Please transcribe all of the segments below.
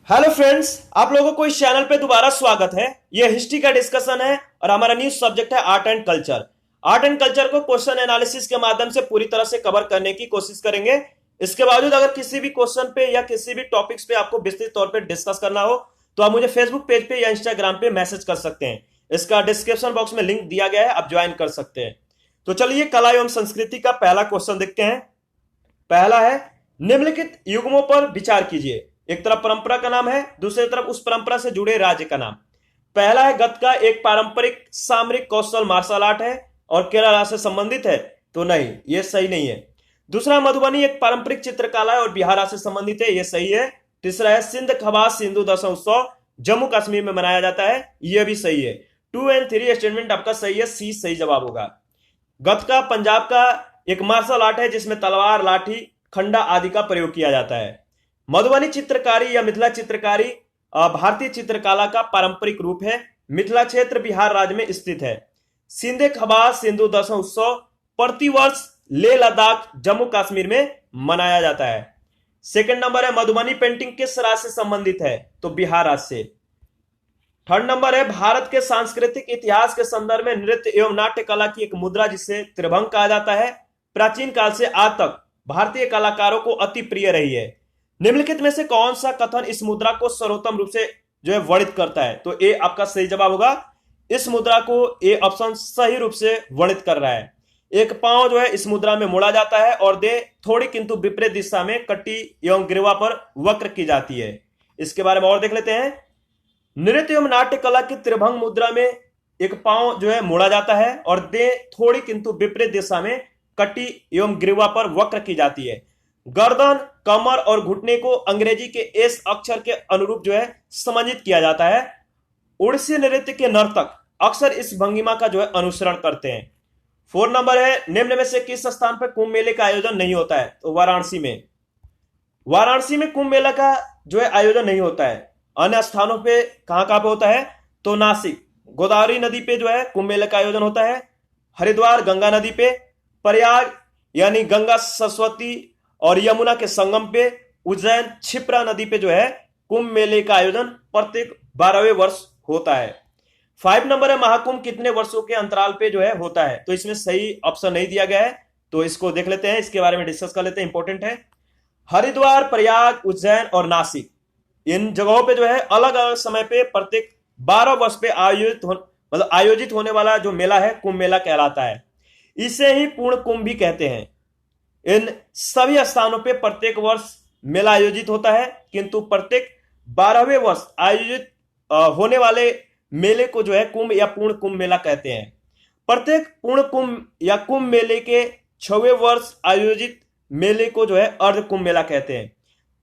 Hello friends, आप लोगों को इस चैनल पे दोबारा स्वागत है। यह हिस्ट्री का डिस्कशन है और हमारा न्यू सब्जेक्ट है art and culture. Art and culture को क्वेश्चन एनालिसिस के माध्यम से पूरी तरह से कवर करने की कोशिश करेंगे। इसके बावजूद अगर किसी भी क्वेश्चन पे या किसी भी टॉपिक्स पे आपको विस्तृत तौर पे डिस्कस करना हो तो आप मुझे फेसबुक पेज पे या इंस्टाग्राम पे मैसेज कर सकते हैं। इसका डिस्क्रिप्शन बॉक्स में लिंक दिया गया है, आप ज्वाइन कर सकते हैं। तो चलिए कला एवं संस्कृति का पहला क्वेश्चन देखते हैं। पहला है, निम्नलिखित युग्मों पर विचार कीजिए। एक तरफ परंपरा का नाम है, दूसरी तरफ उस परंपरा से जुड़े राज्य का नाम। पहला है, गत्का एक पारंपरिक सामरिक कौशल मार्शल आर्ट है और केरला से संबंधित है, तो नहीं, यह सही नहीं है। दूसरा, मधुबनी एक पारंपरिक चित्रकला है और बिहार से संबंधित है, यह सही है। तीसरा है, सिंध खबास सिंधु दशम उत्सव जम्मू कश्मीर में मनाया जाता है, यह भी सही है। 2 और 3 स्टेटमेंट आपका सही है, सी सही जवाब होगा। गत्का पंजाब का एक मार्शल आर्ट है जिसमें तलवार, लाठी, खंडा आदि का प्रयोग किया जाता है। मधुबनी चित्रकारी या मिथिला चित्रकारी भारतीय चित्रकला का पारंपरिक रूप है। मिथिला क्षेत्र बिहार राज्य में स्थित है। सिंधे खबास सिंधु दशम उत्सव प्रतिवर्ष लेह लद्दाख जम्मू कश्मीर में मनाया जाता है। सेकंड नंबर है, मधुबनी पेंटिंग किस राज्य से संबंधित है, तो बिहार राज्य से। थर्ड नंबर है, भारत के सांस्कृतिक इतिहास के संदर्भ में नृत्य एवं नाट्य कला की एक मुद्रा जिसे त्रिभंग कहा जाता है, प्राचीन काल से आज तक भारतीय कलाकारों को अति प्रिय रही है। निम्नलिखित में से कौन सा कथन इस मुद्रा को सर्वोत्तम रूप से वर्णित करता है, तो ए आपका सही जवाब होगा। इस मुद्रा को ए ऑप्शन सही रूप से वर्णित कर रहा है। एक पांव इस मुद्रा में मोड़ा जाता है और दे थोड़ी किंतु विपरीत दिशा में कटी एवं गिरवा पर वक्र की जाती है। इसके बारे में और देख लेते हैं। नृत्य एवं नाट्य कला की त्रिभंग मुद्रा में एक पांव मोड़ा जाता है और दे थोड़ी किंतु विपरीत दिशा में कटी एवं गिरवा पर वक्र की जाती है। गर्दन, कमर और घुटने को अंग्रेजी के एस अक्षर के अनुरूप समांजित किया जाता है। उड़ीसी नृत्य के नर्तक अक्सर इस भंगिमा का अनुसरण करते हैं। 4 नंबर है, निम्न में से किस स्थान पर कुंभ मेले का आयोजन नहीं होता है, तो वाराणसी में। वाराणसी में कुंभ मेला का आयोजन नहीं होता है। अन्य स्थानों पे कहां कहां पे होता है, तो नासिक गोदावरी नदी पे कुंभ मेले का आयोजन होता है। हरिद्वार गंगा नदी पे, प्रयाग यानी गंगा सरस्वती और यमुना के संगम पे, उज्जैन क्षिप्रा नदी पे कुंभ मेले का आयोजन प्रत्येक 12वें वर्ष होता है। 5 नंबर है, महाकुंभ कितने वर्षों के अंतराल पे होता है, तो इसमें सही ऑप्शन नहीं दिया गया है, तो इसको देख लेते हैं, इसके बारे में डिस्कस कर लेते हैं, इंपॉर्टेंट है। हरिद्वार, प्रयाग, उज्जैन और नासिक इन जगहों पे अलग अलग समय पे प्रत्येक 12 वर्ष पे आयोजित होने वाला मेला है कुंभ मेला कहलाता है। इसे ही पूर्ण कुंभ भी कहते हैं। इन सभी स्थानों पे प्रत्येक वर्ष मेला आयोजित होता है, किंतु प्रत्येक 12वें वर्ष आयोजित होने वाले मेले को कुंभ या पूर्ण कुंभ मेला कहते हैं। प्रत्येक पूर्ण कुंभ या कुंभ मेले के 6वें वर्ष आयोजित मेले को अर्ध कुंभ मेला कहते हैं।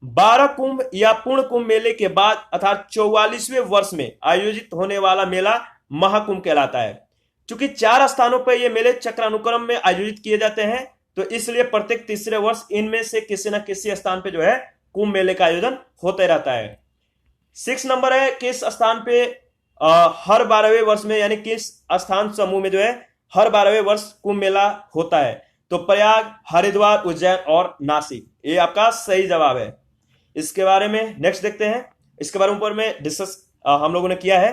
12 कुंभ या पूर्ण कुंभ मेले के बाद अर्थात 44वें वर्ष में आयोजित होने वाला मेला महाकुंभ कहलाता है। चूंकि 4 स्थानों पर यह मेले चक्रानुक्रम में आयोजित किए जाते हैं, तो इसलिए प्रत्येक तीसरे वर्ष इनमें से किसी न किसी स्थान पे कुंभ मेले का आयोजन होते रहता है। 6 नंबर है, किस स्थान पे हर 12वें वर्ष में यानी किस स्थान समूह में हर 12वें वर्ष कुंभ मेला होता है, तो प्रयाग, हरिद्वार, उज्जैन और नासिक, ये आपका सही जवाब है। इसके बारे में नेक्स्ट देखते हैं। इसके बारे में ऊपर में डिस्कस हम लोगों ने किया है।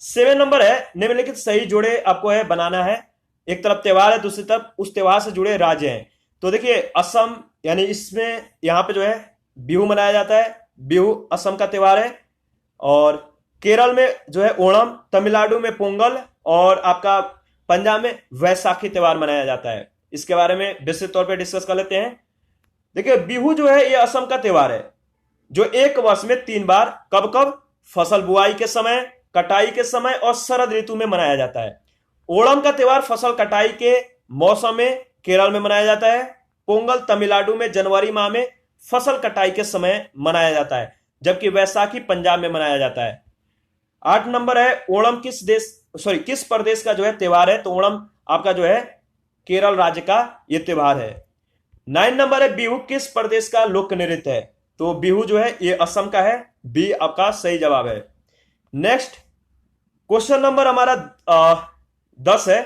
7 नंबर है, निम्नलिखित सही जोड़े आपको बनाना है। एक तरफ त्योहार है, दूसरी तरफ उस त्योहार से जुड़े राज्य हैं। तो देखिए, असम यानी इसमें यहाँ पे बिहू मनाया जाता है, बिहू असम का त्योहार है। और केरल में ओणम, तमिलनाडु में पोंगल और आपका पंजाब में वैसाखी त्योहार मनाया जाता है। इसके बारे में विस्तृत तौर पे डिस्कस कर लेते हैं। देखिए, बिहू ये असम का त्योहार है जो एक वर्ष में 3 बार, कब कब, फसल बुआई के समय, कटाई के समय और शरद ऋतु में मनाया जाता है। ओणम का त्योहार फसल कटाई के मौसम में केरल में मनाया जाता है। पोंगल तमिलनाडु में जनवरी माह में फसल कटाई के समय मनाया जाता है, जबकि वैसाखी पंजाब में मनाया जाता है। 8 नंबर है, ओणम किस प्रदेश का त्योहार है, तो ओणम आपका केरल राज्य का यह त्योहार है। 9 नंबर है, बिहू किस प्रदेश का लोक नृत्य है, तो बिहू ये असम का है, बी आपका सही जवाब है। नेक्स्ट क्वेश्चन नंबर हमारा 10 है,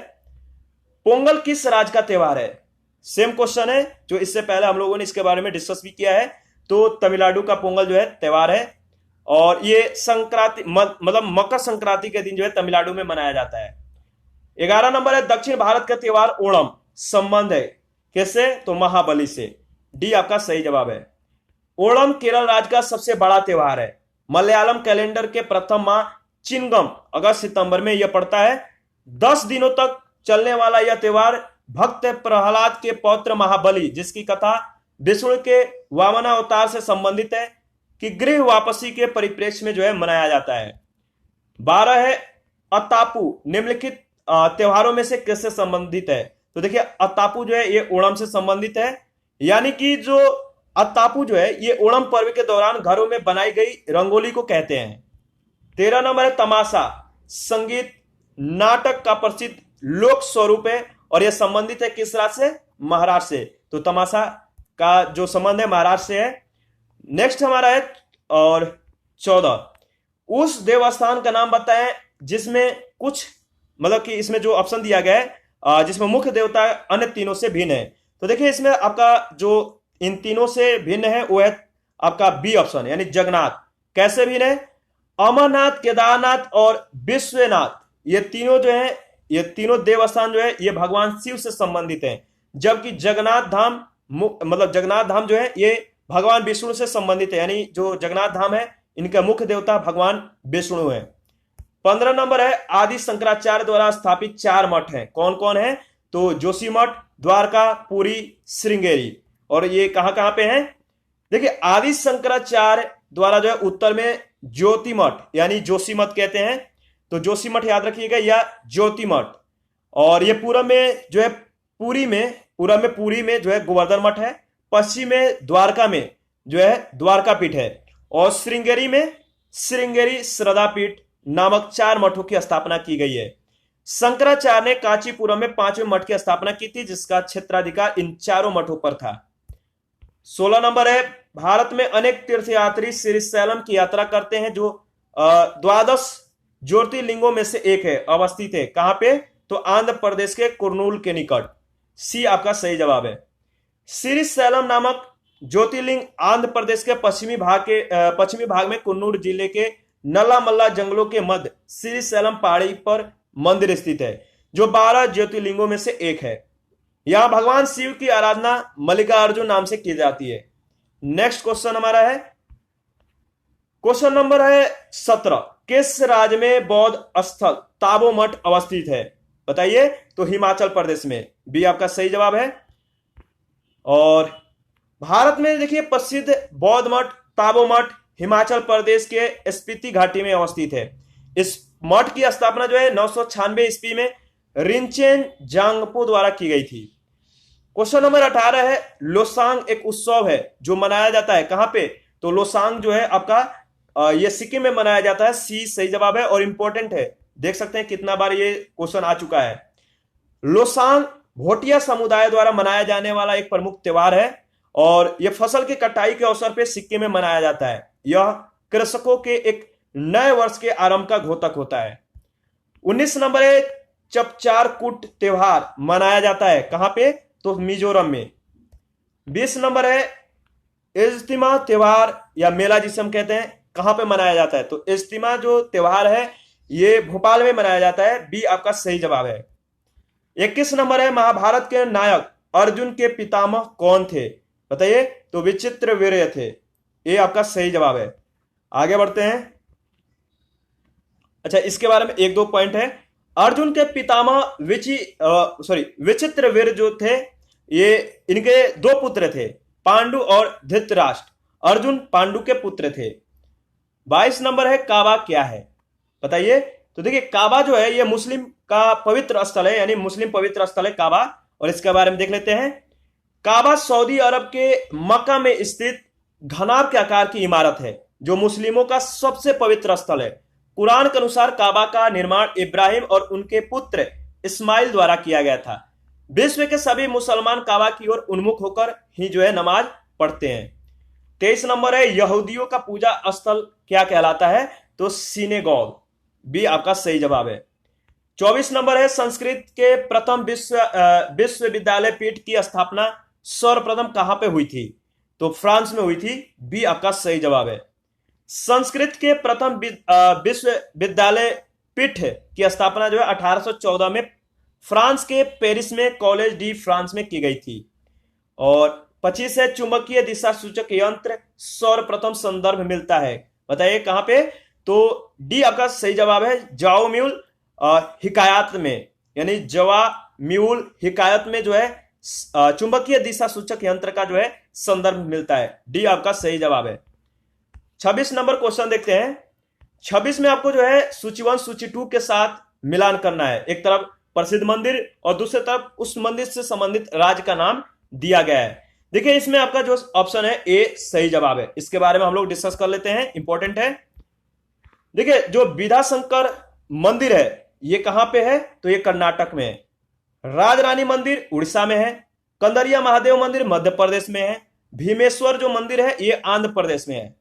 पोंगल किस राज्य का त्योहार है। सेम क्वेश्चन है जो इससे पहले हम लोगों ने इसके बारे में डिस्कस भी किया है। तो तमिलनाडु का पोंगल त्योहार है। और ये संक्रांति मतलब मकर संक्रांति के दिन जो है तमिलनाडु में मनाया जाता है। 11 नंबर है दक्षिण भारत का त्योहार ओणम, संबंध है कैसे, तो महाबली से। डी आपका सही जवाब है। ओणम केरल राज्य का सबसे बड़ा त्योहार है। मलयालम कैलेंडर के प्रथम माह चिंगम अगस्त सितंबर में यह पड़ता है। 10 दिनों तक चलने वाला यह त्योहार भक्त प्रहलाद के पौत्र महाबली, जिसकी कथा विष्णु के वामन अवतार से संबंधित है, कि गृह वापसी के परिप्रेक्ष्य में जो है मनाया जाता है। 12 है अतापू, निम्नलिखित त्योहारों में से किससे संबंधित है, तो देखिए अतापू जो है ये ओणम से संबंधित है, यानी कि जो अतापू जो है ये ओणम पर्व के दौरान घरों में बनाई गई रंगोली को कहते हैं। 13 नंबर है तमाशा, संगीत नाटक का प्रसिद्ध लोक स्वरूप है और यह संबंधित है किस राज्य से, महाराष्ट्र से, तो तमाशा का जो संबंध है महाराष्ट्र से है। नेक्स्ट हमारा है और 14, उस देवस्थान का नाम बताएं जिसमें कुछ मतलब कि इसमें जो ऑप्शन दिया गया है जिसमें मुख्य देवता अन्य तीनों से भिन्न है, तो देखिए इसमें आपका जो इन तीनों से भिन्न है वो है आपका बी ऑप्शन, यानी जगन्नाथ। कैसे भिन्न है, अमरनाथ, केदारनाथ और विश्वनाथ, ये तीनों जो है ये तीनों देवस्थान जो है ये भगवान शिव से संबंधित हैं, जबकि जगन्नाथ धाम मतलब जगन्नाथ धाम जो है ये भगवान विष्णु से संबंधित है, यानी जो जगन्नाथ धाम है इनका मुख्य देवता भगवान विष्णु है। 15 नंबर है आदि शंकराचार्य द्वारा स्थापित 4 मठ हैं, कौन कौन है, तो जोशी मठ, द्वारका, पुरी, श्रृंगेरी, और ये कहां कहां पे हैं, देखिए आदि शंकराचार्य द्वारा जो है उत्तर में ज्योति मठ यानी जोशी मठ कहते हैं, तो जोशी मठ याद रखिएगा या ज्योति मठ, और ये पूरब में जो है पूरी में जो है गोवर्धन मठ है, पश्चिम में द्वारका में जो है द्वारका पीठ है, और श्रृंगेरी में श्रृंगेरी श्रद्धापीठ नामक 4 मठों की स्थापना की गई है। शंकराचार्य ने कांचीपुरम में 5वें मठ की स्थापना की थी, जिसका क्षेत्राधिकार इन 4 मठों पर था। 16 नंबर है भारत में अनेक तीर्थयात्री श्रीशैलम की यात्रा करते हैं, जो 12 ज्योतिर्लिंगों में से एक है, अवस्थित है कहां पे, तो आंध्र प्रदेश के कुर्नूल के निकट। सी आपका सही जवाब है। श्रीशैलम नामक ज्योतिर्लिंग आंध्र प्रदेश के पश्चिमी भाग में कुन्नूर जिले के नल्लामल्ला जंगलों के मध्य श्रीशैलम पहाड़ी पर मंदिर स्थित है, जो 12 ज्योतिर्लिंगों में से एक है। यहां भगवान शिव की आराधना मल्लिकार्जुन नाम से की जाती है। नेक्स्ट क्वेश्चन हमारा है क्वेश्चन नंबर है 17, किस राज्य में बौद्ध स्थल ताबो मठ अवस्थित है, बताइए, तो हिमाचल प्रदेश में। बी आपका सही जवाब है। और भारत में देखिए प्रसिद्ध बौद्ध मठ ताबो मठ हिमाचल प्रदेश के स्पीति घाटी में अवस्थित है। इस मठ की स्थापना जो है 996 ईस्वी में रिनचेन जांगपो द्वारा की गई थी। क्वेश्चन नंबर 18 है लोसांग एक उत्सव है जो मनाया जाता है कहां पे, तो लोसांग जो है आपका ये सिक्किम में मनाया जाता है। सी सही जवाब है और इंपॉर्टेंट है, देख सकते हैं कितना बार ये क्वेश्चन आ चुका है। लोसांग भोटिया समुदाय द्वारा मनाया जाने वाला एक प्रमुख त्योहार है और यह फसल की कटाई के अवसर पर सिक्किम में मनाया जाता है। यह कृषकों के एक नए वर्ष के आरंभ का द्योतक होता है। 19 नंबर है चपचार कूट त्योहार मनाया जाता है कहां पे, तो मिजोरम में। 20 नंबर है इज्तिमा त्योहार या मेला जिसे हम कहते हैं कहां पे मनाया जाता है, तो इज्तिमा जो त्योहार है ये भोपाल में मनाया जाता है। बी आपका सही जवाब है। 21 नंबर है महाभारत के नायक अर्जुन के पितामह कौन थे, बताइए, तो विचित्रवीर्य थे। ये आपका सही जवाब है। आगे बढ़ते हैं। अच्छा, इसके बारे में 1-2 पॉइंट है। अर्जुन के पितामह विचित्रवीर्य जो थे ये इनके 2 पुत्र थे, पांडु और धृतराष्ट्र। अर्जुन पांडु के पुत्र थे। 22 नंबर है काबा क्या है, बताइए, तो देखिए काबा जो है ये मुस्लिम का पवित्र स्थल है, यानी मुस्लिम पवित्र स्थल है काबा, और इसके बारे में देख लेते हैं। काबा सऊदी अरब के मक्का में स्थित घनाभ के आकार की इमारत है जो मुस्लिमों का सबसे पवित्र स्थल है। कुरान के अनुसार काबा का निर्माण इब्राहिम और उनके पुत्र इस्माइल द्वारा किया गया था। विश्व के सभी मुसलमान काबा की ओर उन्मुख होकर ही जो है नमाज पढ़ते हैं। 23 नंबर है यहूदियों का पूजा स्थल क्या कहलाता है, तो सिनेगॉग। बी आपका सही जवाब है। 24 नंबर है संस्कृत के प्रथम विश्वविद्यालय पीठ की स्थापना सर्वप्रथम कहां पे हुई थी, तो फ्रांस में हुई थी। बी आपका सही जवाब है। संस्कृत के प्रथम विश्वविद्यालय पीठ की स्थापना जो है 1814 में फ्रांस के पेरिस में कॉलेज डी फ्रांस में की गई थी। और 25 है, चुंबकीय दिशा सूचक यंत्र सर्वप्रथम संदर्भ मिलता है, बताइए कहां पे? तो डी आपका सही जवाब है, जाओ म्यूल हिकायत में, यानी जवा म्यूल हिकायत में जो है चुंबकीय दिशा सूचक यंत्र का जो है संदर्भ मिलता है। डी आपका सही जवाब है। 26 नंबर क्वेश्चन देखते हैं। 26 में आपको जो है सूची 1 सूची 2 के साथ मिलान करना है। एक तरफ प्रसिद्ध मंदिर और दूसरी तरफ उस मंदिर से संबंधित राज्य का नाम दिया गया है। देखिए इसमें आपका जो ऑप्शन है ए सही जवाब है। इसके बारे में हम लोग डिस्कस कर लेते हैं, इंपॉर्टेंट है। देखिए जो विद्याशंकर मंदिर है ये कहां पे है? तो ये कर्नाटक में है। राजरानी मंदिर उड़ीसा में है। कंदरिया महादेव मंदिर मध्य प्रदेश में है। भीमेश्वर जो मंदिर है ये आंध्र प्रदेश में है।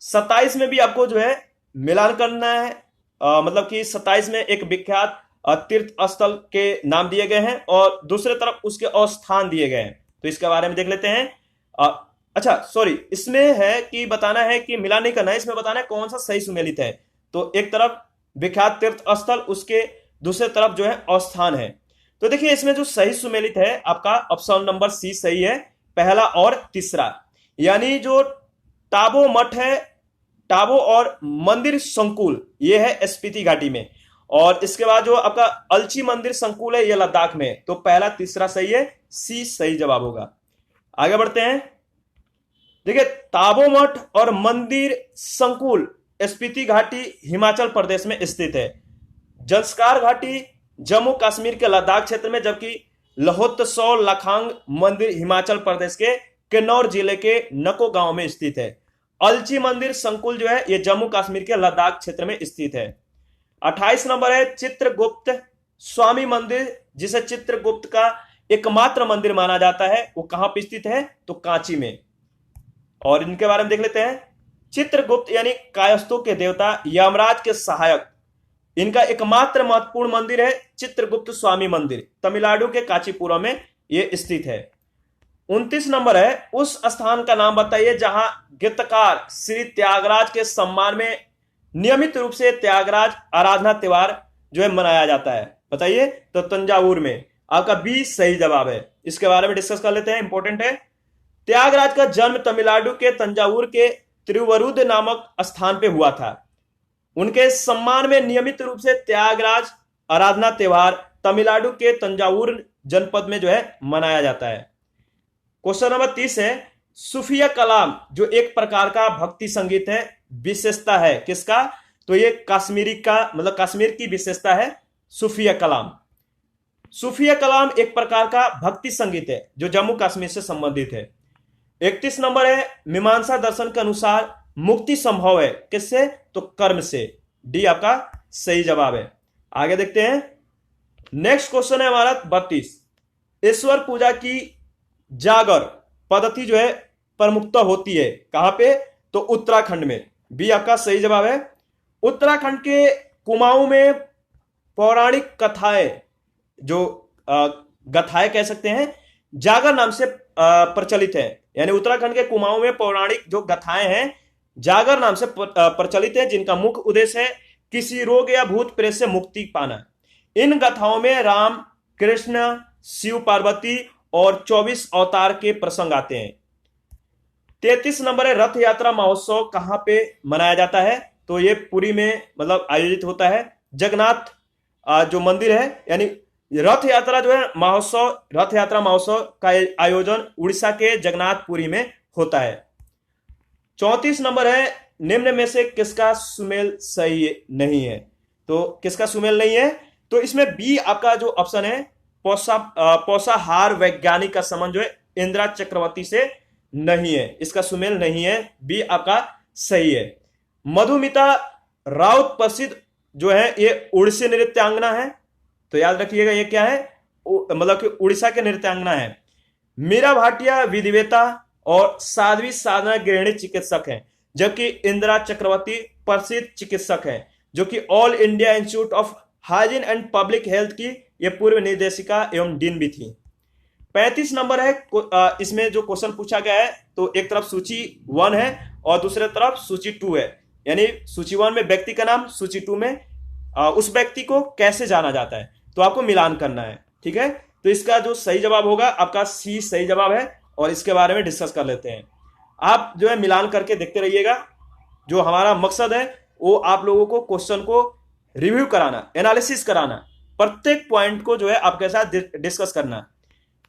27 में भी आपको जो है मिलान करना है, मतलब कि 27 में एक विख्यात तीर्थ स्थल के नाम दिए गए हैं और दूसरे तरफ उसके स्थान दिए गए हैं। तो इसके बारे में देख लेते हैं। अच्छा सॉरी, इसमें है कि बताना है कि मिलान नहीं करना है, इसमें बताना है कौन सा सही सुमेलित है। तो एक तरफ विख्यात तीर्थ स्थल, उसके दूसरे तरफ जो है स्थान है। तो देखिए इसमें जो सही सुमेलित है आपका ऑप्शन नंबर सी सही है, पहला और तीसरा। यानी जो टाबो मठ है, टाबो और मंदिर संकुल ये है स्पीति घाटी में, और इसके बाद जो आपका अलची मंदिर संकुल है ये लद्दाख में। तो पहला तीसरा सही है, सी सही जवाब होगा। आगे बढ़ते हैं। देखिए ताबो मठ और मंदिर संकुल स्पीति घाटी हिमाचल प्रदेश में स्थित है। जंस्कार घाटी जम्मू कश्मीर के लद्दाख क्षेत्र में, जबकि लहोत्सव लखांग मंदिर हिमाचल प्रदेश के किन्नौर जिले के नको गांव में स्थित है। अलची मंदिर संकुल जो है ये जम्मू कश्मीर के लद्दाख क्षेत्र में स्थित है। 28 नंबर है चित्रगुप्त स्वामी मंदिर, जिसे चित्रगुप्त का एकमात्र मंदिर माना जाता है, वो कहां पर स्थित है? तो कांची में। और इनके बारे में देख लेते हैं। चित्रगुप्त यानी कायस्थों के देवता यमराज के सहायक, इनका एकमात्र महत्वपूर्ण मंदिर है चित्रगुप्त स्वामी मंदिर, तमिलनाडु के कांचीपुरम में यह स्थित है। 29 नंबर है उस स्थान का नाम बताइए जहां गीतकार श्री त्यागराज के सम्मान में नियमित रूप से त्यागराज आराधना त्योहार जो है मनाया जाता है, बताइए। तो तंजावुर में। आपका बी सही जवाब है। इसके बारे में डिस्कस कर लेते हैं, इंपॉर्टेंट है। त्यागराज का जन्म तमिलनाडु के तंजावुर के तिरुवरुद नामक स्थान पे हुआ था। उनके सम्मान में नियमित रूप से त्यागराज आराधना त्योहार तमिलनाडु के तंजावुर जनपद में जो है मनाया जाता है। क्वेश्चन नंबर 30 है सूफिया कलाम जो एक प्रकार का भक्ति संगीत है, विशेषता है किसका? तो ये कश्मीरी का, मतलब कश्मीर की विशेषता है सूफिया कलाम। सूफिया कलाम एक प्रकार का भक्ति संगीत है जो जम्मू कश्मीर से संबंधित है। 31 नंबर है मीमांसा दर्शन के अनुसार मुक्ति संभव है किससे? तो कर्म से। डी आपका सही जवाब है। आगे देखते हैं। नेक्स्ट क्वेश्चन है हमारा 32। ईश्वर पूजा की जागर पद्धति जो है प्रमुखता होती है कहां पे? तो उत्तराखंड में। बी आपका सही जवाब है। उत्तराखंड के कुमाऊं में पौराणिक कथाएं, जो गथाएं कह सकते हैं, जागर नाम से प्रचलित है। यानी उत्तराखंड के कुमाऊं में पौराणिक जो गथाएं हैं जागर नाम से प्रचलित है, जिनका मुख्य उद्देश्य है किसी रोग या भूत प्रेत से मुक्ति पाना। इन गथाओं में राम, कृष्ण, शिव पार्वती और 24 अवतार के प्रसंग आते हैं। 33 नंबर है रथ यात्रा महोत्सव कहां पे मनाया जाता है? तो ये पुरी में मतलब आयोजित होता है। जगन्नाथ जो मंदिर है, यानी रथ यात्रा जो है महोत्सव, रथ यात्रा महोत्सव का आयोजन उड़ीसा के जगन्नाथपुरी में होता है। 34 नंबर है निम्न में से किसका सुमेल सही नहीं है? तो किसका सुमेल नहीं है? तो इसमें बी आपका जो ऑप्शन है पोषाहार वैज्ञानिक का संबंध जो है इंदिरा चक्रवर्ती से नहीं है, इसका सुमेल नहीं है। बी आपका सही है। मधुमिता राउत प्रसिद्ध जो है ये उड़ीसी नृत्यांगना है, तो याद रखिएगा ये क्या है, मतलब कि उड़ीसा के नृत्यांगना है। मीरा भाटिया विधिवेता और साध्वी साधना गृहिणी चिकित्सक हैं, जबकि इंदिरा चक्रवर्ती प्रसिद्ध चिकित्सक हैं, जो कि all India institute of hygiene and public health की ये पूर्व निर्देशिका एवं डीन भी थी। 35 नंबर है इसमें जो क्वेश्चन पूछा गया है, तो एक तरफ सूची 1 है और दूसरे तरफ सूची 2 है, यानी सूची 1 में व्यक्ति का नाम, सूची 2 में उस व्यक्ति को कैसे जाना जाता है, तो आपको मिलान करना है। ठीक है, तो इसका जो सही जवाब होगा आपका सी सही जवाब है, और इसके बारे में डिस्कस कर लेते हैं। आप जो है मिलान करके देखते रहिएगा। जो हमारा मकसद है वो आप लोगों को क्वेश्चन को रिव्यू कराना, एनालिसिस कराना, प्रत्येक पॉइंट को जो है आपके साथ डिस्कस करना।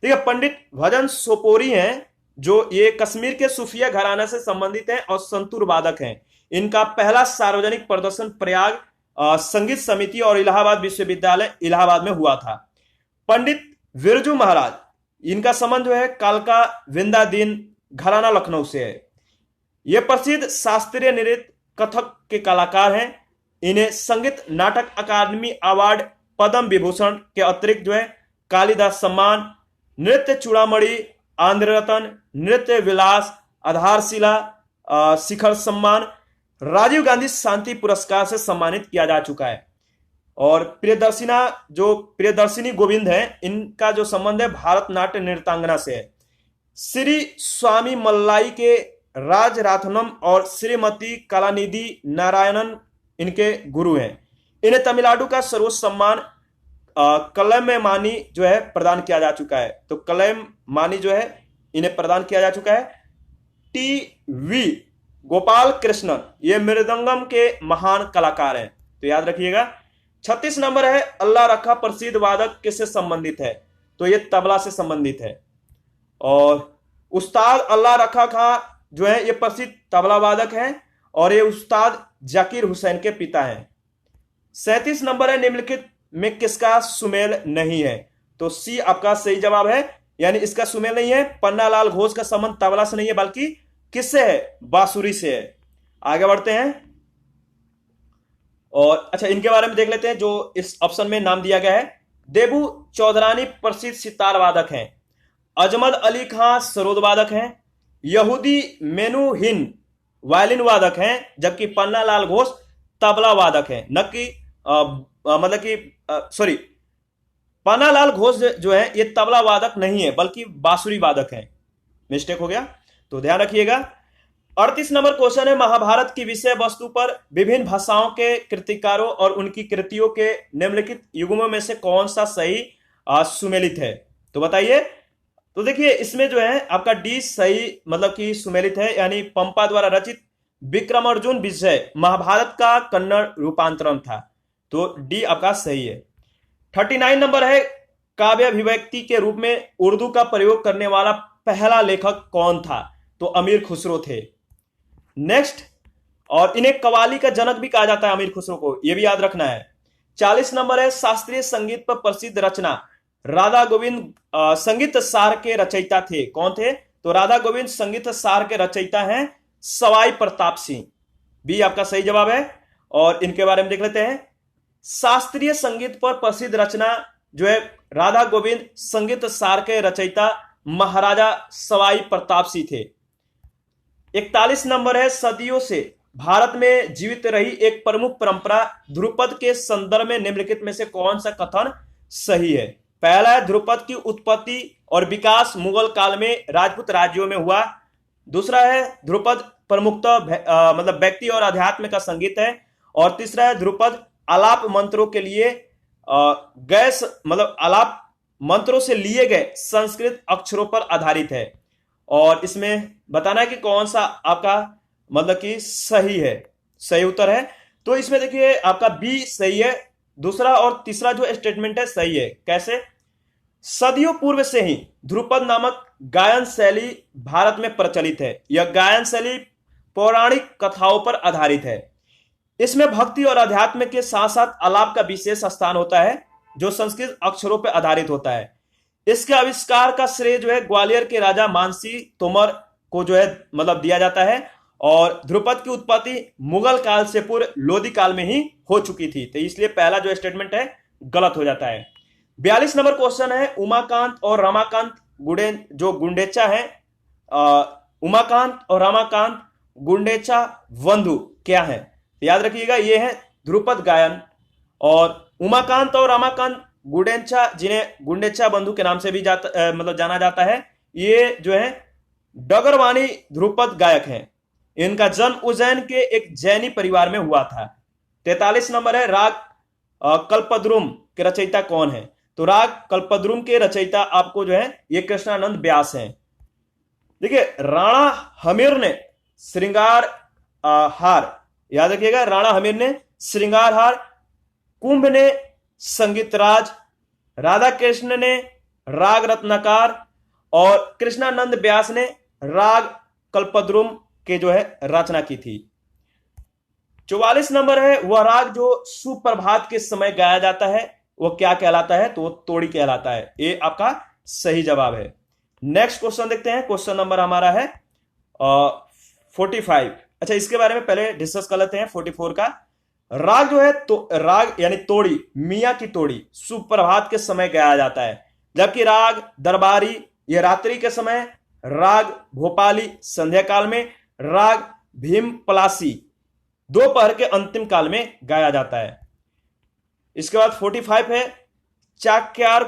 ठीक है, पंडित भजन सोपोरी हैं, जो ये कश्मीर के सूफिया घराना से संबंधित हैं और संतूर वादक हैं। इनका पहला सार्वजनिक प्रदर्शन प्रयाग संगीत समिति और इलाहाबाद विश्वविद्यालय इलाहाबाद में हुआ था। पंडित बिरजू महाराज, इनका संबंध जो है कालका विंदादीन घराना लखनऊ से है। ये प्रसिद्ध शास्त्रीय नृत्य कथक के कलाकार हैं। इन्हें संगीत नाटक अकादमी अवार्ड, पद्म विभूषण के अतिरिक्त जो है कालिदास सम्मान, नृत्य चूड़ामणि, आंध्र रत्न, नृत्य विलास, आधारशिला शिखर सम्मान, राजीव गांधी शांति पुरस्कार से सम्मानित किया जा चुका है। और प्रियदर्शिनी गोविंद है, इनका जो संबंध है भारत नाट्य नृत्यांगना से है। श्री स्वामी मल्लाई के राजराथनम और श्रीमती कलानिधि नारायणन इनके गुरु हैं। इन्हें तमिलनाडु का सर्वोच्च सम्मान कलैमानी जो है प्रदान किया जा चुका है। तो कलैमानी जो है इन्हें प्रदान किया जा चुका है। टी.वी. गोपाल कृष्णन, ये मृदंगम के महान कलाकार हैं, तो याद रखिएगा। 36 नंबर है, अल्लाह रखा प्रसिद्ध वादक किससे संबंधित है, तो ये तबला से संबंधित है। और उस्ताद अल्लाह रखा खां जो है ये प्रसिद्ध तबला वादक हैं, और ये उस्ताद जाकिर हुसैन के पिता हैं। 37 नंबर है, निम्नलिखित में किसका सुमेल नहीं है, तो सी आपका सही जवाब है, यानी इसका सुमेल नहीं है। पन्नालाल घोष का संबंध तबला से नहीं है, बल्कि किससे है, बांसुरी से है। आगे बढ़ते हैं, और अच्छा इनके बारे में देख लेते हैं जो इस ऑप्शन में नाम दिया गया है। देबू चौधरानी प्रसिद्ध सितार वादक हैं। अजमद अली खां सरोद वादक हैं। यहूदी मेनूहिन वायलिन वादक हैं, जबकि पन्नालाल घोष तबला वादक हैं, न कि मतलब कि सॉरी, पन्नालाल घोष जो है ये तबला वादक नहीं है, बल्कि बांसुरी वादक हैं। मिस्टेक हो गया, तो ध्यान रखिएगा। 38 नंबर क्वेश्चन है, महाभारत की विषय वस्तु पर विभिन्न भाषाओं के कृतिकारों और उनकी कृतियों के निम्नलिखित युग्मों में से कौन सा सही सुमेलित है, तो बताइए। तो देखिए इसमें जो है आपका डी सही मतलब कि सुमेलित है, यानी पंपा द्वारा रचित विक्रमार्जुन विजय महाभारत का कन्नड़ रूपांतरण था, तो डी आपका सही है। 39 नंबर है, काव्य अभिव्यक्ति के रूप में उर्दू का प्रयोग करने वाला पहला लेखक कौन था, तो अमीर खुसरो थे। नेक्स्ट, और इन्हें कवाली का जनक भी कहा जाता है अमीर खुसरो को, यह भी याद रखना है। 40 नंबर है, शास्त्रीय संगीत पर प्रसिद्ध रचना राधा गोविंद संगीत सार के रचयिता थे, कौन थे, तो राधा गोविंद संगीत सार के रचयिता हैं सवाई प्रताप सिंह, भी आपका सही जवाब है। और इनके बारे में देख लेते हैं। शास्त्रीय संगीत पर प्रसिद्ध रचना जो है राधा गोविंद संगीत सार के रचयिता महाराजा सवाई प्रताप सिंह थे। 41 नंबर है, सदियों से भारत में जीवित रही एक प्रमुख परंपरा ध्रुपद के संदर्भ में निम्नलिखित में से कौन सा कथन सही है। पहला है, ध्रुपद की उत्पत्ति और विकास मुगल काल में राजपूत राज्यों में हुआ। दूसरा है, ध्रुपद प्रमुखतः मतलब व्यक्ति और अध्यात्म का संगीत है। और तीसरा है, ध्रुपद आलाप मंत्रों के लिए गैस मतलब आलाप मंत्रों से लिए गए संस्कृत अक्षरों पर आधारित है। और इसमें बताना है कि कौन सा आपका मतलब कि सही है, सही उत्तर है। तो इसमें देखिए आपका बी सही है, दूसरा और तीसरा जो स्टेटमेंट है सही है। कैसे, सदियों पूर्व से ही ध्रुपद नामक गायन शैली भारत में प्रचलित है। यह गायन शैली पौराणिक कथाओं पर आधारित है। इसमें भक्ति और अध्यात्म के साथ साथ आलाप का विशेष स्थान होता है, जो संस्कृत अक्षरों पर आधारित होता है। इसके आविष्कार का श्रेय जो है ग्वालियर के राजा मानसी तोमर को जो है मतलब दिया जाता है। और ध्रुपद की उत्पत्ति मुगल काल से पूर्व लोधी काल में ही हो चुकी थी, तो इसलिए पहला जो स्टेटमेंट है गलत हो जाता है। 42 नंबर क्वेश्चन है, उमाकांत और रमाकांत जो गुंडेचा है, उमाकांत और रमाकांत गुंडेचा बंधु क्या है, याद रखिएगा ये है ध्रुपद गायन। और उमाकांत और रमाकांत गुंडेचा, जिन्हें गुंडेचा बंधु के नाम से भी मतलब जाना जाता है, ये जो है डगरवाणी ध्रुपद गायक हैं। इनका जन्म उज्जैन के एक जैनी परिवार में हुआ था। 43 नंबर है राग कल्पद्रुम के रचयिता कौन है? तो राग कल्पद्रुम के रचयिता आपको जो है ये कृष्णानंद व्यास हैं। देखिए, राणा हमीर ने श्रृंगार हार, याद रखिएगा, राणा हमीर ने श्रृंगार हार, कुंभ ने संगीत राज, राधा कृष्ण ने राग रत्नाकर और कृष्णानंद व्यास ने राग कल्पद्रुम के जो है रचना की थी। 44 नंबर है वह राग जो सुप्रभात के समय गाया जाता है वो क्या कहलाता है? तो वो तोड़ी कहलाता है। ये आपका सही जवाब है। नेक्स्ट क्वेश्चन देखते हैं। क्वेश्चन नंबर हमारा है 45। अच्छा, इसके बारे में पहले डिस्कस कर लेते हैं 44 का। राग जो है तो राग यानी तोड़ी, मियां की तोड़ी सुप्रभात के समय गाया जाता है, जबकि राग दरबारी ये रात्रि के समय, राग भोपाली संध्या काल में, राग भीम पलासी दोपहर के अंतिम काल में गाया जाता है। इसके बाद 45 है चाक्यार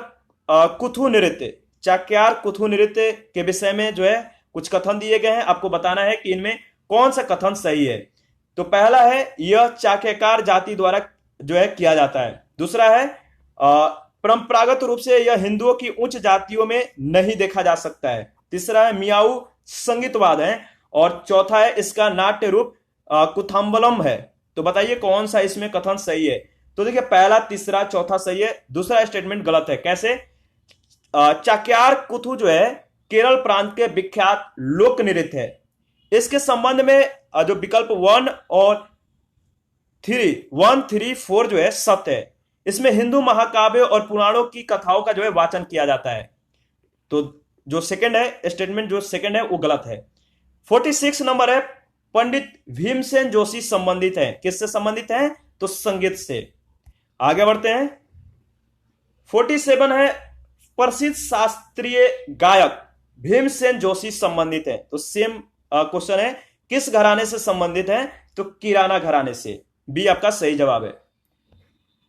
कुथु नृत्य। चाक्यार कुथु नृत्य के विषय में जो है कुछ कथन दिए गए हैं, आपको बताना है कि इनमें कौन सा कथन सही है। तो पहला है यह चाक्यकार जाति द्वारा जो है किया जाता है। दूसरा है परंपरागत रूप से यह हिंदुओं की उच्च जातियों में नहीं देखा जा सकता है। तीसरा है मियाऊ संगीतवाद है और चौथा है इसका नाट्य रूप कुथाम्बलम है। तो बताइए कौन सा इसमें कथन सही है? तो देखिए, पहला तीसरा चौथा सही है, दूसरा स्टेटमेंट गलत है। कैसे? चाक्यार कुथु जो है केरल प्रांत के विख्यात लोक नृत्य है। इसके संबंध में जो विकल्प 1 और 3 4 जो है सत्य है। इसमें हिंदू महाकाव्य और पुराणों की कथाओं का जो है वाचन किया जाता है। तो जो सेकंड है स्टेटमेंट, जो सेकंड है वो गलत है। 46 नंबर है पंडित भीमसेन जोशी संबंधित है। किससे संबंधित है? तो संगीत से। आगे बढ़ते हैं। 47 है प्रसिद्ध शास्त्रीय गायक भीमसेन जोशी संबंधित है। तो सेम क्वेश्चन है किस घराने से संबंधित है? तो किराना घराने से। बी आपका सही जवाब है।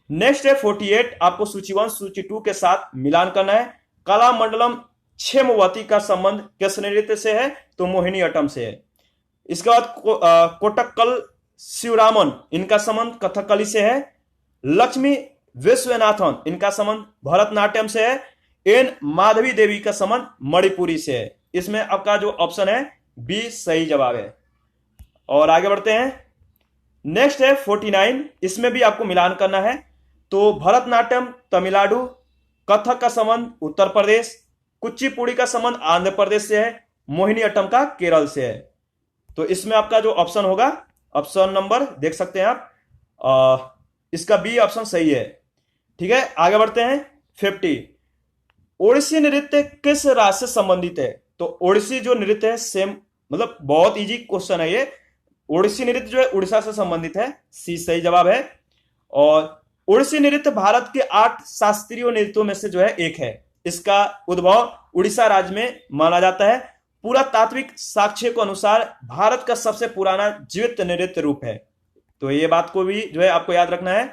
नेक्स्ट है 48, आपको सूची 1 सूची 2 के साथ मिलान करना है। कला मंडलम क्षेमवती का संबंध किस नृत्य से है? तो मोहिनी अट्टम से है। इसके बाद कोटक्कल शिवरामन, इनका संबंध कथकली से है। लक्ष्मी विश्वनाथन, इनका संबंध भरतनाट्यम से है। एन माधवी देवी का संबंध मणिपुरी से है। इसमें आपका जो ऑप्शन है बी सही जवाब है। और आगे बढ़ते हैं। नेक्स्ट है 49, इसमें भी आपको मिलान करना है। तो भरतनाट्यम तमिलनाडु, कथक का संबंध उत्तर प्रदेश, कुचिपुड़ी का संबंध आंध्र प्रदेश से है, मोहिनी अट्टम का केरल से है। तो इसमें आपका जो ऑप्शन होगा, ऑप्शन नंबर देख सकते हैं आप, इसका बी ऑप्शन सही है। ठीक है, आगे बढ़ते हैं 50। ओडिसी नृत्य किस राज्य से संबंधित है? तो ओडिसी जो नृत्य है सेम, मतलब बहुत इजी क्वेश्चन है ये। ओडिसी नृत्य जो है उड़ीसा से संबंधित है। सी सही जवाब है। और ओडिसी नृत्य भारत के 8 शास्त्रीय नृत्यों में से जो है एक है। इसका उद्भव उड़ीसा राज्य में माना जाता है। पुरातात्विक साक्ष्य के अनुसार भारत का सबसे पुराना जीवित नृत्य रूप है। तो ये बात को भी जो है आपको याद रखना है।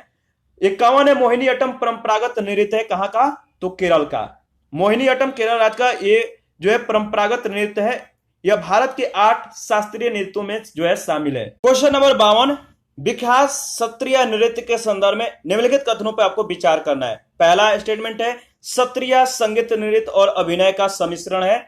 51 है मोहिनी अट्टम परंपरागत नृत्य है कहां का? तो केरल का। मोहिनी अट्टम केरल राज्य का ये जो है परंपरागत नृत्य है। यह भारत के 8 शास्त्रीय नृत्यों में जो है शामिल है। क्वेश्चन नंबर 52, विख्यात क्षत्रिय नृत्य के संदर्भ में निम्नलिखित कथनों पर आपको विचार करना है। पहला स्टेटमेंट है क्षत्रिय संगीत नृत्य और अभिनय का सम्मिश्रण है।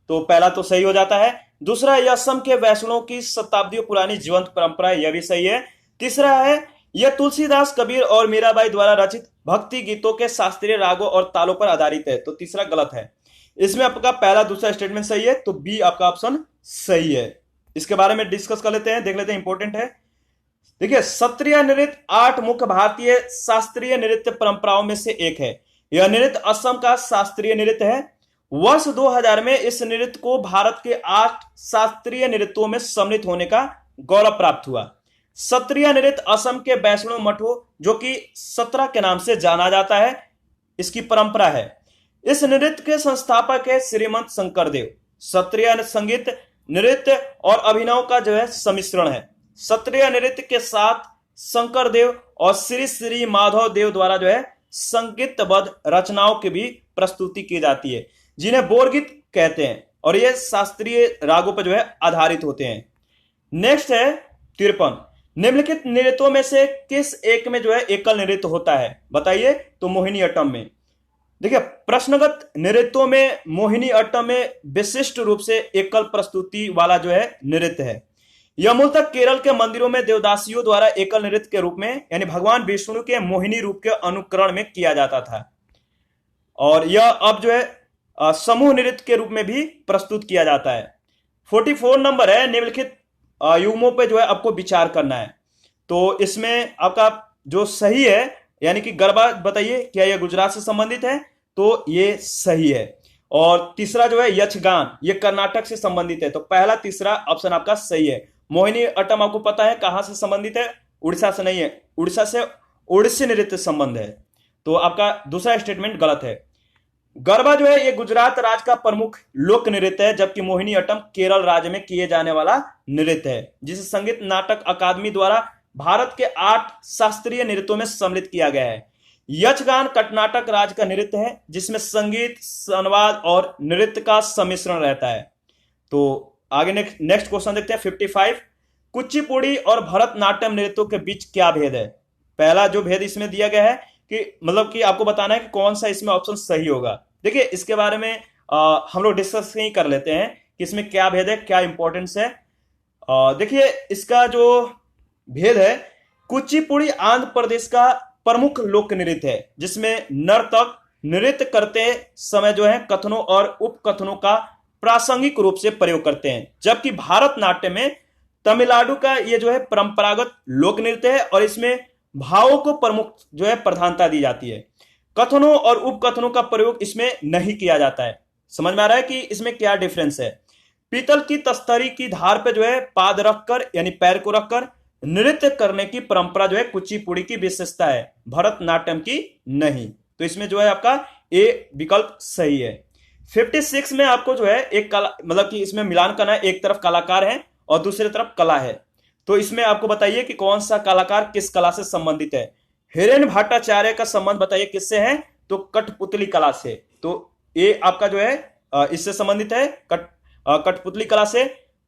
तो पहला तो सही हो जाता है। दूसरा, यह असम के वैष्णवों की शताब्दियों पुरानी जीवंत परंपरा है, यह भी सही है। तीसरा है यह तुलसीदास, कबीर और मीराबाई द्वारा रचित भक्ति गीतों के शास्त्रीय रागों और तालों पर आधारित है। तो तीसरा गलत है। इसमें आपका पहला दूसरा स्टेटमेंट सही है। तो बी आपका ऑप्शन सही है। इसके बारे में डिस्कस कर लेते हैं, देख लेते हैं, इंपॉर्टेंट है। देखिए, क्षत्रिय नृत्य 8 मुख्य भारतीय शास्त्रीय नृत्य परंपराओं में से एक है। यह नृत्य असम का शास्त्रीय नृत्य है। वर्ष 2000 में इस नृत्य को भारत के 8 शास्त्रीय नृत्यों में सम्मिलित होने का गौरव प्राप्त हुआ। क्षत्रिय नृत्य असम के वैष्णव मठों, जो कि 17 के नाम से जाना जाता है, इसकी परंपरा है। इस नृत्य के संस्थापक है श्रीमंत शंकरदेव। क्षत्रिय संगीत, नृत्य और अभिनव का जो है सम्मिश्रण है। क्षत्रिय नृत्य के साथ शंकरदेव और श्री श्री माधव देव द्वारा जो है संगीतबद्ध रचनाओं की भी प्रस्तुति की जाती है, जिन्हें बोरगीत कहते हैं, और ये शास्त्रीय रागों पर जो है आधारित होते हैं। नेक्स्ट है 53, निम्नलिखित नृत्यों में से किस एक में जो है एकल नृत्य होता है, बताइए। तो मोहिनीअट्टम में। देखिए, प्रश्नगत नृत्यों में मोहिनीअट्टम में विशिष्ट रूप से एकल प्रस्तुति वाला जो है नृत्य है। यह मूलतः केरल के मंदिरों में देवदासियों द्वारा एकल नृत्य के रूप में, यानी भगवान विष्णु के मोहिनी रूप के अनुकरण में किया जाता था, और यह अब जो है समूह नृत्य के रूप में भी प्रस्तुत किया जाता है। 44 नंबर है, निम्नलिखित युग्मों पे जो है आपको विचार करना है। तो इसमें आपका जो सही है, यानी कि गरबा, बताइए क्या यह गुजरात से संबंधित है, तो ये सही है। और तीसरा जो है यक्षगान, ये कर्नाटक से संबंधित है, तो पहला तीसरा ऑप्शन आपका सही है। मोहिनीअट्टम आपको पता है कहां से संबंधित है, उड़ीसा से नहीं है, उड़ीसा से ओडिसी नृत्य संबंध है, तो आपका दूसरा स्टेटमेंट गलत है। गरबा जो है ये गुजरात राज्य का प्रमुख लोक नृत्य है, जबकि मोहिनीअट्टम केरल राज्य में किए जाने वाला नृत्य है, जिसे संगीत नाटक अकादमी द्वारा भारत के 8 शास्त्रीय नृत्यों में सम्मिलित किया गया है। यक्षगान कर्नाटक राज्य का नृत्य है, जिसमें संगीत, संवाद और नृत्य का सम्मिश्रण रहता है। तो आगे नेक्स्ट क्वेश्चन देखते हैं 55, कुचिपुड़ी और भरतनाट्यम नृत्यों के बीच क्या भेद है। पहला जो भेद इसमें दिया गया है कि मतलब कि आपको बताना है कि कौन सा इसमें ऑप्शन सही होगा। देखिए, इसके बारे में हम लोग डिस्कस ही कर लेते हैं कि इसमें क्या भेद है, क्या इंपॉर्टेंस है। देखिए, इसका जो भेद है, कुचिपुड़ी आंध्र प्रदेश का प्रमुख लोक नृत्य है, जिसमें नर्तक नृत्य करते समय जो है कथनों और उपकथनों का प्रासंगिक रूप से प्रयोग करते हैं, जबकि भारतनाट्यम में तमिलनाडु का ये जो है परंपरागत लोक नृत्य है और इसमें भावों को प्रमुख जो है प्रधानता दी जाती है। कथनों और उपकथनों का प्रयोग इसमें नहीं किया जाता है। समझ में आ रहा है कि इसमें क्या डिफरेंस है। पीतल की तस्तरी की धार पे जो है पाद रखकर, यानी पैर को रखकर नृत्य करने की परंपरा जो है कुचिपुड़ी की विशेषता है, भरतनाट्यम की नहीं। तो इसमें जो है आपका ए विकल्प सही है। 56 में आपको जो है एक कला, मतलब कि इसमें मिलान करना है, एक तरफ कलाकार है और दूसरी तरफ कला है। तो इसमें आपको बताइए कि कौन सा कलाकार किस कला से संबंधित है। हिरेन भट्टाचार्य का संबंध बताइए किससे है, तो कठपुतली कला से। तो ये आपका जो है इससे संबंधित है, कठपुतली कला से।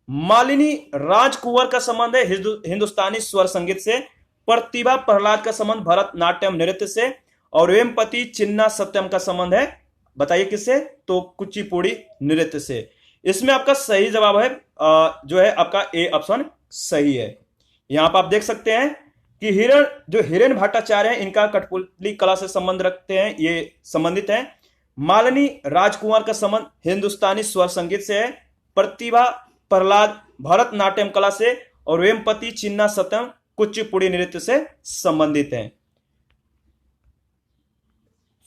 मालिनी राजकुंवर का संबंध है हिंदुस्तानी स्वर संगीत से। प्रतिभा प्रहलाद का संबंध भरतनाट्यम नृत्य से। और वेमपति चिन्ना सत्यम का संबंध है, बताइए किससे, तो कुचिपुड़ी नृत्य से। इसमें आपका सही जवाब है जो है आपका ए ऑप्शन सही है। यहां पर आप देख सकते हैं कि हिरेन भट्टाचार्य हैं, इनका कठपुतली कला से संबंध रखते हैं, ये संबंधित हैं। मालिनी राजकुमार का संबंध हिंदुस्तानी स्वर संगीत से है। प्रतिभा प्रहलाद भरतनाट्यम कला से। और वेमपति चिन्ना सत्यम कुचिपुड़ी नृत्य से संबंधित हैं।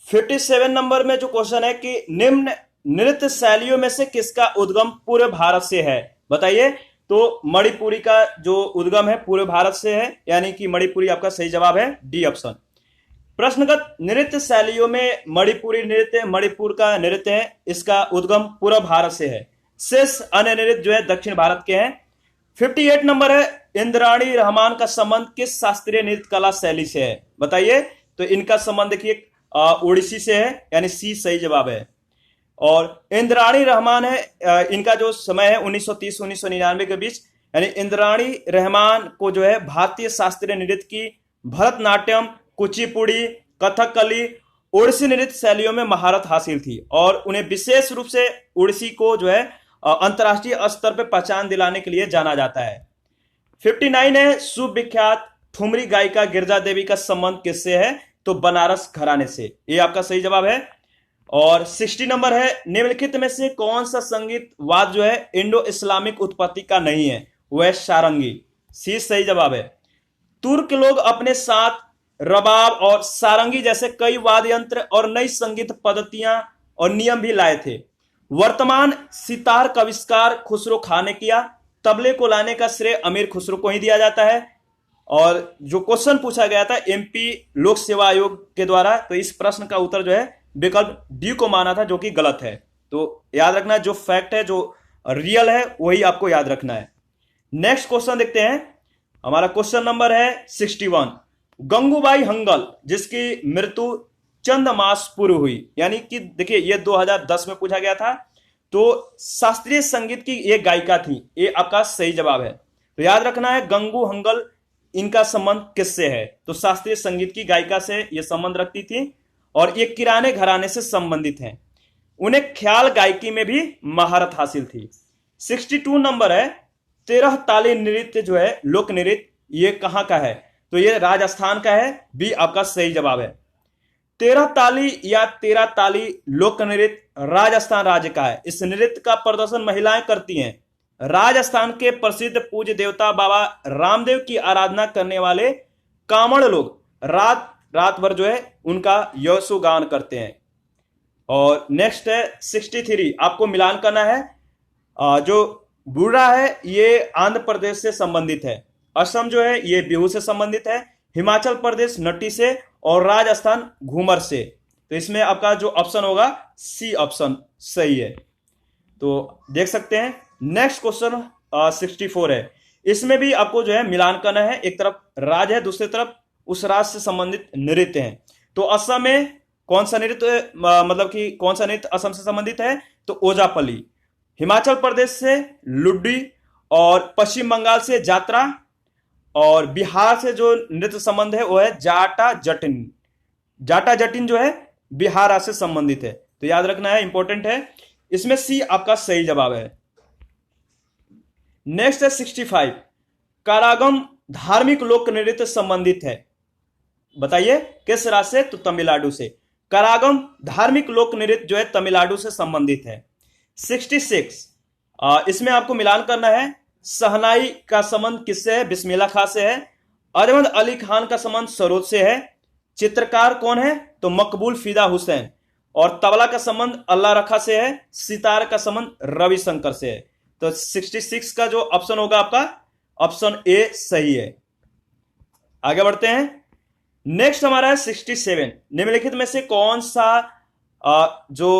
57 नंबर में जो क्वेश्चन है कि निम्न नृत्य शैलियों में से किसका उद्गम पूर्व भारत से है, बताइए। तो मणिपुरी का जो उद्गम है पूर्व भारत से है, यानी कि मणिपुरी आपका सही जवाब है, डी ऑप्शन। प्रश्नगत नृत्य शैलियों में मणिपुरी नृत्य मणिपुर का नृत्य है, इसका उद्गम पूर्व भारत से है। शेष अन्य नृत्य जो है दक्षिण भारत के हैं। 58 नंबर है, इंद्राणी रहमान का संबंध किस शास्त्रीय नृत्य कला शैली से है, बताइए। तो इनका संबंध देखिए ओडिसी से है, यानी सी सही जवाब है। और इंद्राणी रहमान है, इनका जो समय है 1930-1999 के बीच, यानी इंद्राणी रहमान को जो है भारतीय शास्त्रीय नृत्य की भरतनाट्यम, कुचिपुड़ी, कथकली, ओडिसी नृत्य शैलियों में महारत हासिल थी और उन्हें विशेष रूप से ओडिसी को जो है अंतर्राष्ट्रीय स्तर पर पहचान दिलाने के लिए जाना जाता है। 59 है, सुविख्यात ठुमरी गायिका गिरजा देवी का संबंध किससे है, तो बनारस घराने से, ये आपका सही जवाब है। और 60 नंबर है, निम्नलिखित में से कौन सा संगीत वाद जो है इंडो इस्लामिक उत्पत्ति का नहीं है, वह सारंगी, सी सही जवाब है। तुर्क लोग अपने साथ रबाब और सारंगी जैसे कई वाद्य यंत्र और नई संगीत पद्धतियां और नियम भी लाए थे। वर्तमान सितार का आविष्कार खुसरो खां ने किया। तबले को लाने का श्रेय अमीर खुसरो को ही दिया जाता है। और जो क्वेश्चन पूछा गया था एमपी लोक सेवा आयोग के द्वारा, तो इस प्रश्न का उत्तर जो है विकल्प डी को माना था, जो कि गलत है। तो याद रखना, जो फैक्ट है, जो रियल है, वही आपको याद रखना है। नेक्स्ट क्वेश्चन देखते हैं। हमारा क्वेश्चन नंबर है 61, गंगूबाई हंगल जिसकी मृत्यु चंद मास पूर्व हुई, यानी कि देखिए ये 2010 में पूछा गया था। तो शास्त्रीय संगीत की एक गायिका थी, ये आपका सही जवाब है। तो याद रखना है गंगू हंगल, इनका संबंध किससे है? तो शास्त्रीय संगीत की गायिका से ये संबंध रखती थी और ये किराने घराने से संबंधित हैं। उन्हें ख्याल गायकी में भी महारत हासिल थी। 62 नंबर है, 13 ताली नृत्य जो है लोक नृत्य, ये कहां का है? तो ये राजस्थान का है। बी आपका सही जवाब है। 13 ताली या 13 ताली लोक नृत्य राजस्थान राज्य का है। इस नृत्य का प्रदर्शन महिलाएं करती हैं। राजस्थान के प्रसिद्ध पूज्य देवता बाबा रामदेव की आराधना करने वाले कामड़ लोग रात भर जो है उनका यशोगान करते हैं। और नेक्स्ट है 63, आपको मिलान करना है। जो बुर्रा है ये आंध्र प्रदेश से संबंधित है, असम जो है ये बिहू से संबंधित है, हिमाचल प्रदेश नट्टी से और राजस्थान घूमर से। तो इसमें आपका जो ऑप्शन होगा सी ऑप्शन सही है। तो देख सकते हैं नेक्स्ट क्वेश्चन 64 है। इसमें भी आपको जो है मिलान करना है। एक तरफ राज है, दूसरी तरफ उस राज से संबंधित नृत्य हैं। तो असम में कौन सा नृत्य, मतलब कि कौन सा नृत्य असम से संबंधित है? तो ओजापल्ली। हिमाचल प्रदेश से लुड्डी और पश्चिम बंगाल से जात्रा और बिहार से जो नृत्य संबंध है वो है जाटा जटिन। जाटा जटिन जो है बिहार से संबंधित है। तो याद रखना है, इंपॉर्टेंट है। इसमें सी आपका सही जवाब है। नेक्स्ट है 65, कारागम धार्मिक लोक नृत्य संबंधित है। बताइए किस राज्य से? तो तमिलनाडु से। कारागम धार्मिक लोक नृत्य जो है तमिलनाडु से संबंधित है। 66, इसमें आपको मिलान करना है। शहनाई का संबंध किससे है? बिस्मिल्लाह खां से है। अहमद अली खान का संबंध सरोज से है। चित्रकार कौन है? तो मकबूल फिदा हुसैन। और तबला का संबंध अल्लाह रखा से है। सितार का संबंध रविशंकर से है। तो 66 का जो ऑप्शन होगा आपका ऑप्शन ए सही है। आगे बढ़ते हैं। नेक्स्ट हमारा है 67, निम्नलिखित में से कौन सा जो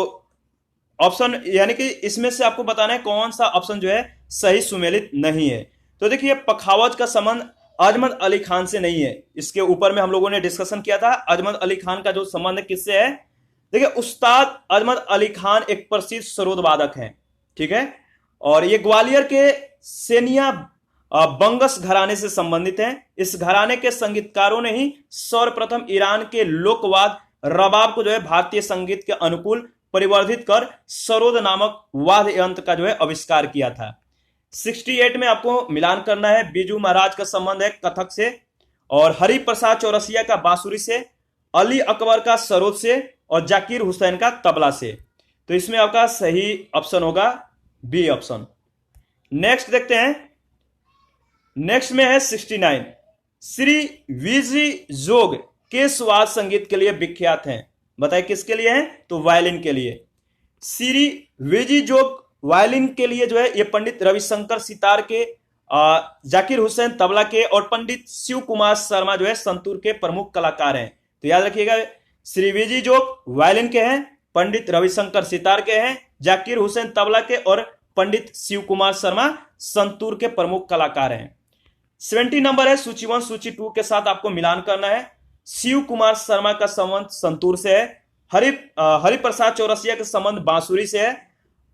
ऑप्शन, यानी कि इसमें से आपको बताना है कौन सा ऑप्शन जो है सही सुमेलित नहीं है। तो देखिए पखावज का संबंध अहमद अली खान से नहीं है। इसके ऊपर में हम लोगों ने डिस्कशन किया था। अहमद अली खान का जो संबंध है किससे है? देखिए उस्ताद अहमद अली खान एक प्रसिद्ध सरोद वादक हैं, ठीक है, और ये ग्वालियर के सेनिया बंगस घराने से संबंधित हैं। इस घराने के संगीतकारों ने ही सर्वप्रथम ईरान के लोकवाद रबाब को जो है भारतीय संगीत के अनुकूल परिवर्धित कर सरोद नामक वाद्य यंत्र का जो है आविष्कार किया था। 68 में आपको मिलान करना है। बीजू महाराज का संबंध है कथक से और हरि प्रसाद चौरसिया का बांसुरी से, अली अकबर का सरोद से और जाकिर हुसैन का तबला से। तो इसमें आपका सही ऑप्शन होगा बी ऑप्शन। नेक्स्ट देखते हैं। नेक्स्ट में है 69, श्री वीजी जोग किस वाद्य संगीत के लिए विख्यात हैं? बताइए किसके लिए हैं? तो वायलिन के लिए। श्री वीजी जोग वायलिन के लिए जो है ये पंडित रविशंकर सितार के, जाकिर हुसैन तबला के और पंडित शिव कुमार शर्मा जो है संतूर के प्रमुख कलाकार हैं। तो याद रखिएगा श्री वीजी जोग वायलिन के हैं, पंडित रविशंकर सितार के हैं, जाकिर हुसैन तबला के और पंडित शिव कुमार शर्मा संतूर के प्रमुख कलाकार हैं। 70 नंबर है, सूची 1 सूची 2 के साथ आपको मिलान करना है। शिव कुमार शर्मा का संबंध संतूर से है। हरि प्रसाद चौरसिया का संबंध बांसुरी से है।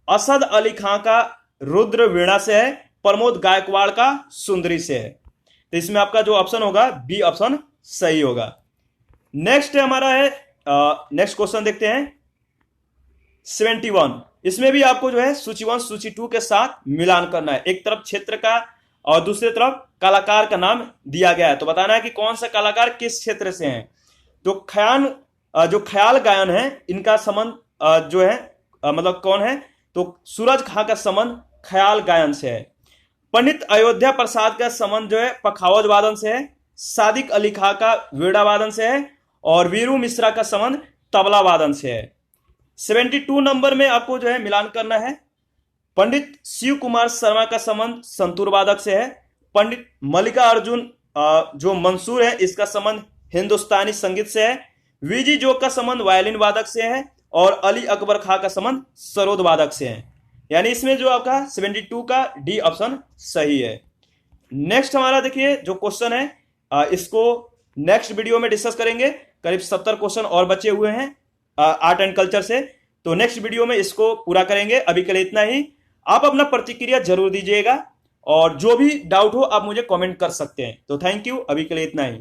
असद अली खां का रुद्र वीणा से है। प्रमोद गायकवाड़ का सुंदरी से है। तो इसमें आपका जो ऑप्शन होगा बी ऑप्शन सही होगा। नेक्स्ट हमारा है, नेक्स्ट क्वेश्चन देखते हैं 71। इसमें भी आपको जो है सूची 1 सूची 2 के साथ मिलान करना है। एक तरफ क्षेत्र का और दूसरी तरफ कलाकार का नाम दिया गया है। तो बताना है कि कौन सा कलाकार किस क्षेत्र से हैं। तो जो ख्याल गायन है इनका संबंध जो है मतलब कौन है? तो सूरज खां का संबंध ख्याल गायन से है। पंडित अयोध्या प्रसाद का संबंध जो है पखावज वादन से है। सादिक अली खां का वीणा वादन से है और वीरू मिश्रा का संबंध तबला वादन से है। 72 नंबर में आपको जो है मिलान करना है। पंडित शिव कुमार शर्मा का संबंध संतूर वादक से है। पंडित मल्लिका अर्जुन जो मंसूर है इसका संबंध हिंदुस्तानी संगीत से है। वीजी जोग का संबंध वायलिन वादक से है और अली अकबर खां का संबंध सरोद वादक से है। यानी इसमें जो आपका 72 का डी ऑप्शन सही है। नेक्स्ट हमारा देखिए जो क्वेश्चन है इसको नेक्स्ट वीडियो में डिस्कस करेंगे। करीब 70 क्वेश्चन और बचे हुए हैं आर्ट एंड कल्चर से, तो नेक्स्ट वीडियो में इसको पूरा करेंगे। अभी के लिए इतना ही। आप अपना प्रतिक्रिया जरूर दीजिएगा और जो भी डाउट हो आप मुझे कमेंट कर सकते हैं। तो थैंक यू, अभी के लिए इतना ही।